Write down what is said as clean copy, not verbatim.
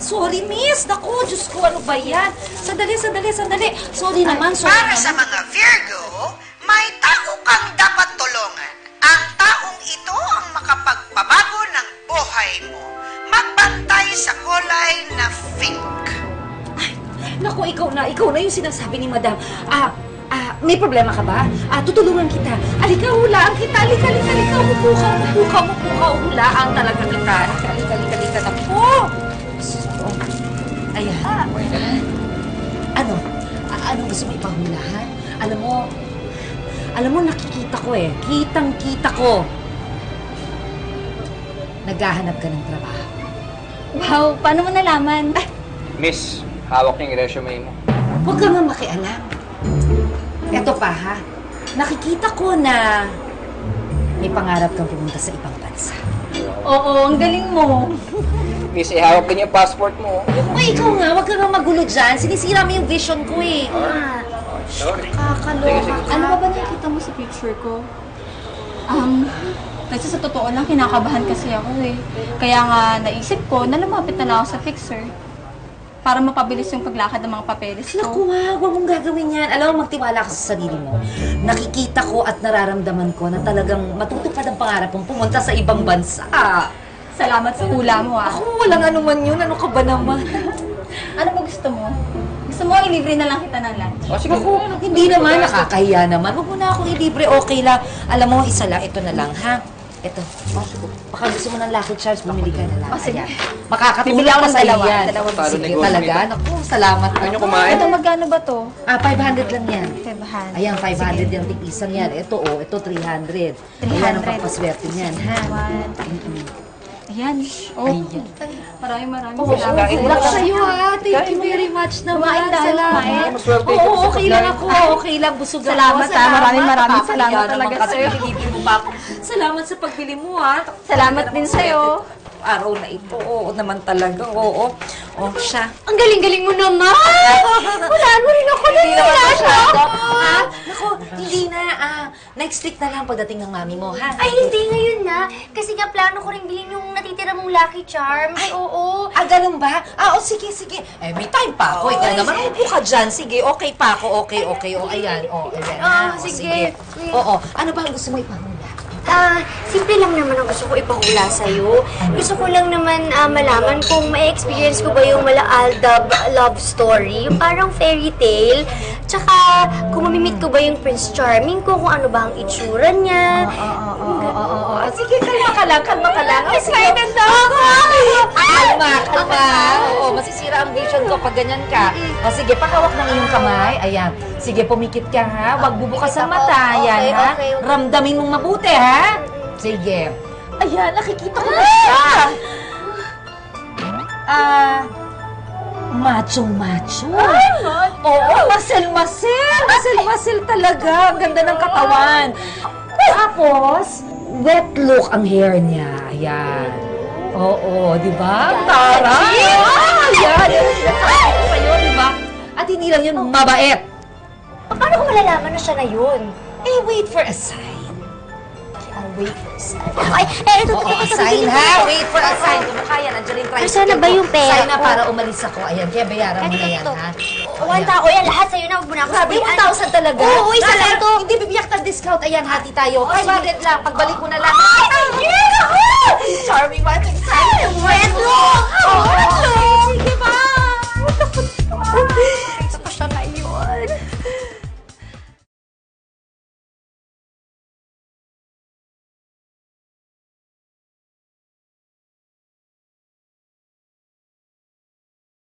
Sorry, miss. Naku, Diyos ko, ano ba yan? Sandali. Sorry naman, sorry Para naman. sa mga Virgo, may tao kang dapat tulungan. Ang taong ito ang makapagpabago ng buhay mo. Magbantay sa kulay na pink. Naku, ikaw na yung sinasabi ni Madam. May problema ka ba? Tutulungan kita. Alika, hulaan kita. Alika. Upo ka. Hulaan talaga kita. Alika. Naku! Ayan. Ano gusto mo ipahulahan? Alam mo, nakikita ko eh. Kitang-kita ko. Naghahanap ka ng trabaho. Wow, paano mo nalaman? Miss, hawak niyo yung resume mo. Huwag ka nga makialam. Eto pa ha, nakikita ko na may pangarap kang pumunta sa ibang bansa. Oo, ang galing mo. Miss, ihawak din yung passport mo. O ikaw nga, huwag ka nga magulo dyan. Sinisira mo yung vision ko eh. Sorry. Kakaloka ka. Ano ba nakikita mo sa picture ko? Kasi sa totoo lang, kinakabahan kasi ako eh. Kaya nga naisip ko na lumapit na lang ako sa fixer. Para mapabilis yung paglakad ng mga papeles Naku, ko. huwag mong gagawin yan. Alam mo, magtiwala ka sa sarili mo. Nakikita ko at nararamdaman ko na talagang matutupad ang pangarap mong pumunta sa ibang bansa. Salamat sa hula mo ah. Ako, walang ano man yun. Ano ka ba naman? Ano ba gusto mo? Gusto mo ilibre na lang kita ng lunch? O, sige. Naku, hindi naman. Nakakahiya naman. Huwag mo na akong ilibre. Okay lang. Alam mo, isa lang. Ito na lang, ha? Ito. Baka gusto mo ng Lucky Charms, bumili ka na lang. Sige. Ayan. Makakatulong Bibili ako pa ng sa'yo dalawa. yan. Dalawa Talo Sige, negosyo talaga. nito. Naku, salamat. Ano nyo kumain? Ito, magkano ba to? 500 lang yan. 500. Ayan, 500 yung tipisang yan. Ito, ito 300. Ayan ang papaswerte niyan, ha? Ayan. Oh. Ayan. Maraming Kain salamat. mo Wala na. sa'yo, ha? Thank you very much naman. Kumain tayo, Salamat. kumain. Maswerte Oo, ka sa okay lang pagkain. ako. Okay lang, busog ako. Salamat, ha? Maraming Nakakahiya salamat naman talaga kasi sa'yo. pinilibre mo pa ako. Salamat sa pagbili mo, ha? Salamat din sa'yo. Araw na ito. Oo naman talaga. Oo. Oh, siya. Ang galing-galing mo naman! Hulaan mo rin ako Hindi naman masyado. Naku, hindi na. Next week na lang pagdating ng mami mo, ha? Ay, hindi ngayon na. Kasi nga plano ko rin bilhin yung natitira mong Lucky Charms. Ay, oo. Ganun ba? Sige. May time pa ako. Ikaw naman, upo ka dyan. Sige, okay pa ako. Okay. Ayan. Ayan. Sige. Oo. Ano ba ang gusto mo ipahula? Simple lang naman ang gusto ko ipahula sa'yo. Gusto ko lang naman malaman kung may experience ko ba yung Mala-Aldab love story, yung parang fairy tale. Tsaka, kung mamimit ko ba yung Prince Charming ko, kung ano ba ang itsura niya. Sige, kalma ka lang. Excited na ako! Kalma. Oo, masisira ang vision ko pag ganyan ka. Sige, pakawak ng iyong kamay. Ayan. Sige, pumikit ka, ha? Huwag bubukas ang mata. Ayan, ha? Okay. Ramdamin mong mabuti, ha? Sige. Ayan, nakikita ko na siya. Macho-macho. Oo, masel talaga. Ang ganda ng katawan. Tapos, wet look ang hair niya. Ayan. Oo, di ba? Ang taray! Ayan, yun ang sinasabi ko sa'yo, di ba? At hindi lang yun, mabait. Paano ko malalaman na siya na yun? Wait for a sign. Wait for a sign. Ay, ito. Sign ha? Wait for a sign. Kung kaya, nandiyan rin tricycle Nasaan na ba ko. yung pera Sign na ko? para umalis ako. Ayan, kaya bayaran mo na yan, Ito. ha? 1,000. Yan, lahat sa'yo na. Huwag mo na ako Grabe, sabihan. 1,000 talaga. Oo, isa lang to. Hindi bibiyak ng discount. Ayan, hati tayo. 500 lang. Pagbalik ko na lang. Yes! Charming one. Excited. Wet